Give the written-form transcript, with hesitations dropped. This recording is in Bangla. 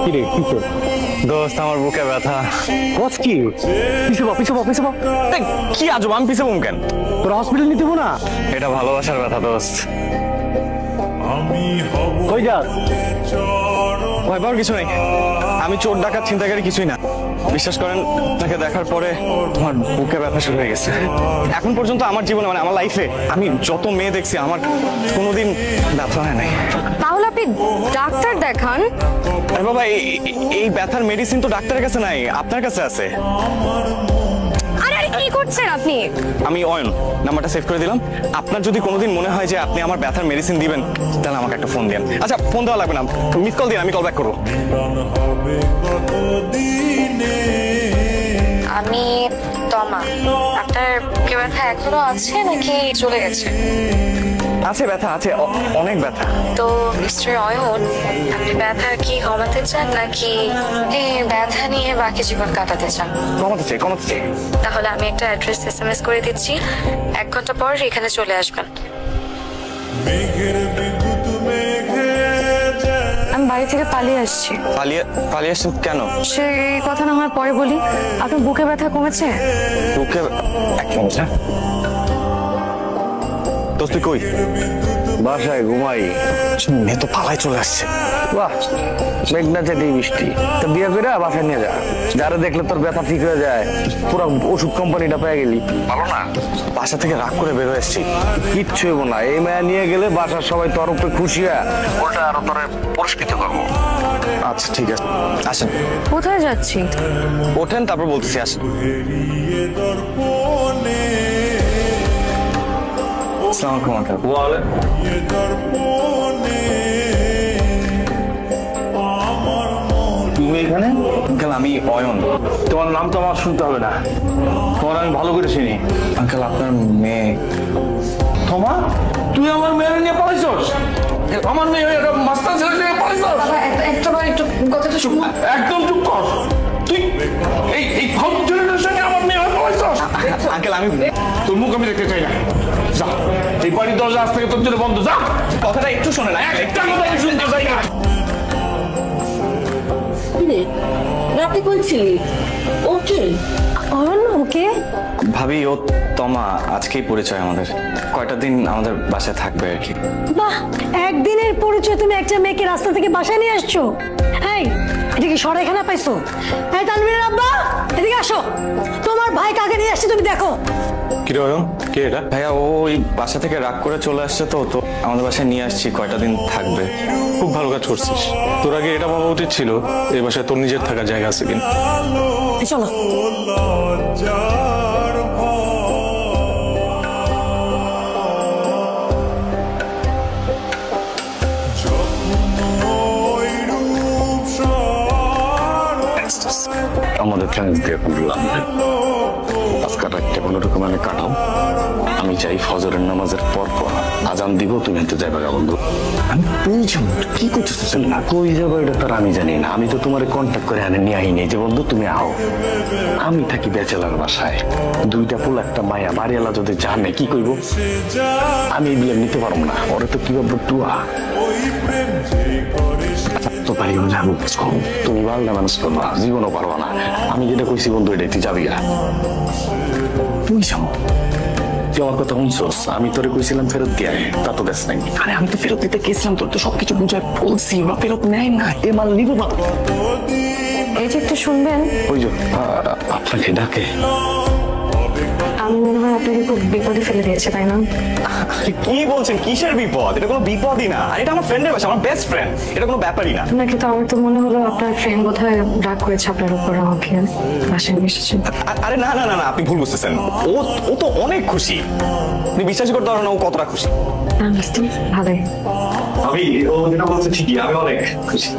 কি রে কি তোর দোস্ত আমার বুকে ব্যথা। বস কি পিছে বা কি আজব, আমি পিছে বুম কেন? তোর হসপিটাল নিতে না? এটা ভালোবাসার ব্যথা দোস্ত। কই যাস? ভয় পাওয়ার কিছু নেই, আমি চোর ডাকাত ছিনতাইকারী কিছুই না। বিশ্বাস করেন, তাকে দেখার পরে আমার বুকে ব্যথা শুরু হয়ে গেছে। এখন পর্যন্ত আমার জীবনে মানে আমার লাইফে আমি যত মেয়ে দেখছি আমার কোনোদিন ব্যথা হয় নাই। তাহলে আপনি ডাক্তার দেখান। আরে বাবা, এই ব্যথার মেডিসিন তো ডাক্তারের কাছে নাই, আপনার কাছে আছে। আরে কি করছেন আপনি? আমি অয়ন, নাম্বারটা সেভ করে দিলাম। আপনার যদি কোনোদিন মনে হয় যে আপনি আমার ব্যথার মেডিসিন দিবেন, তাহলে আমাকে একটা ফোন দিন। আচ্ছা, ফোন দেওয়া লাগবে না, মিস কল দিন, আমি কল ব্যাক করবো। আমি তমা। আপনার বুকে ব্যথা এখনো আছে নাকি চলে গেছে? আছে, ব্যথা আছে, অনেক ব্যথা। তো মিস্টার অয়ন, আপনি ব্যথা কি কমাতে চান নাকি ব্যথা নিয়ে বাকি জীবন কাটাতে চান? কমাতে চাই। তাহলে আমি একটা অ্যাড্রেস SMS করে দিচ্ছি, 1 ঘন্টা পর এখানে চলে আসবেন। আমি বাড়ি থেকে পালিয়ে আসছি। পালিয়ে আসছেন কেন? সেই কথা না হয় পরে বলি। আপনার বুকে ব্যথা কমেছে? বুকে এক মিনিট। দোস্ত তুই কই? বাসায় ঘুমাই। মেয়ে তো পালায় চলে আসছে। বাহ, মেঘনা চাইতে বৃষ্টি। তা বিয়ে করে বাসায় নিয়ে যা, যারা দেখলে তোর ব্যথা ঠিক হয়ে যায়। পুরো ওষুধ কোম্পানিটা পেয়ে গেলি। ভালো না, বাসা থেকে রাগ করে বের হয়ে এসছি। কিচ্ছু হইব না, এই মায়া নিয়ে গেলে বাসার সবাই তোর উপরে খুশি হয়, ওটা আরো তোর পুরস্কৃত করবো। আচ্ছা ঠিক আছে, আসেন। কোথায় যাচ্ছি? ওঠেন, তারপর বলতেছি, আসেন। আসসালামু আলাইকুম। তুমি এখানে? আঙ্কেল, আমি অয়ন। তোমার নাম তো আমার শুনতে হবে না, তোমার আমি ভালো করে চিনি। আঙ্কেল, আপনার মেয়ে তোমা, তুই আমার মেয়ের নিয়ে পালাইছস? আমার মেয়ে মাস্টার ছেলে নিয়ে পালাইছস? একটু কথাটা শুনুন। একদম চুপ কর। তুই এই ফাউল ছেলেটার সঙ্গে আমার মেয়ে হয়ে পালাইছস? আঙ্কেল, আমি তোর মুখ আমি দেখতে চাই না। যা, এই বাড়ির দরজা আজ থেকে তোর জন্য বন্ধ। যা, কথাটা একটু শোনেন। একটা কথা আমি শুনতে চাই না। রাতে কইছিলি ওকে? অয়ন ওকে? ভাবি, ও তমা। আজকেই পরিচয় আমাদের, কয়টা দিন আমাদের বাসায় থাকবে আর কি। বাহ, একদিনের পরিচয় তুমি একটা মেয়েকে রাস্তা থেকে বাসায় নিয়ে আসছো? এই, এটা কি সরাইখানা পাইছো? এই তানভীরের আব্বা, এদিকে আসো। তোমার ভাই কাকে নিয়ে আসছে তুমি দেখো। কি রে অয়ন, কে এটা? ভাইয়া, ও ওই বাসা থেকে রাগ করে চলে আসছে, তো আমাদের বাসায় নিয়ে আসছি, কয়টা দিন থাকবে। খুব ভালো কাজ করছিস। তোর আগে এটা ভাবা উচিত ছিল এই বাসায় তোর নিজের থাকার জায়গা আছে কিনা। চলো। আমাদের ফ্রেন্ডস দিয়ে করলাম আজকাল একটা কোনো রকম কাটাও। আমি চাই ফজরের নামাজের পর আজান দিব, তুমি তো যাইবা বন্ধু। আমি বুঝছি কি করতেছ না, কই যাবো এটা তার আমি জানি না। আমি তো তোমার কন্ট্যাক্ট করে আনে নিয়ে আইনি যে বন্ধু তুমি আও। আমি থাকি ব্যাচেলার বাসায়, 2টা ফুল একটা মায়া, বাড়িওয়ালা যদি জানে কি কইব। আমি এগুলো নিতে পারবো না, ওরা তো কি ভাববো টুয়া। তো পারিও না, তুমি বাল্লা মানুষ করবা, জীবনও পারবা না। আমি যেটা কইছি বন্ধু, এটাই তুই যাবি না। তুই যাবো, তুই আমার কথা শুনছস? আমি তোরে কইছিলাম ফেরত দিয়ে, তা তো দেশ নাই। আরে আমি তো ফেরত দিতে গেছিলাম, তোর তো সবকিছু বুঝায় বলছি, বা ফেরত নেয় না, এ মাল নিবো না। এই যে একটু শুনবেন। ওই যে আপনাকে ডাকে। আমি মনে হয় আপনাকে খুব বিপদে ফেলে দিয়েছে, তাই না? কি বলছেন? কিসের বিপদ? এটা কোনো বিপদই না। আর এটা আমার ফ্রেন্ডের বাসা, আমার বেস্ট ফ্রেন্ড, এটা কোনো ব্যাপারই না। নাকি তো আমার তো মনে হলো আপনার ফ্রেন্ড বোধহয় রাগ করেছে আপনার উপর, আমাকে বাসায় নিয়ে এসেছে। আরে না না না না, আপনি ভুল বুঝতেছেন। ও তো অনেক খুশি, আপনি বিশ্বাস করতে পারেন না ও কতটা খুশি। ভালোই। আমি ও যেটা বলছে ঠিকই, আমি অনেক খুশি।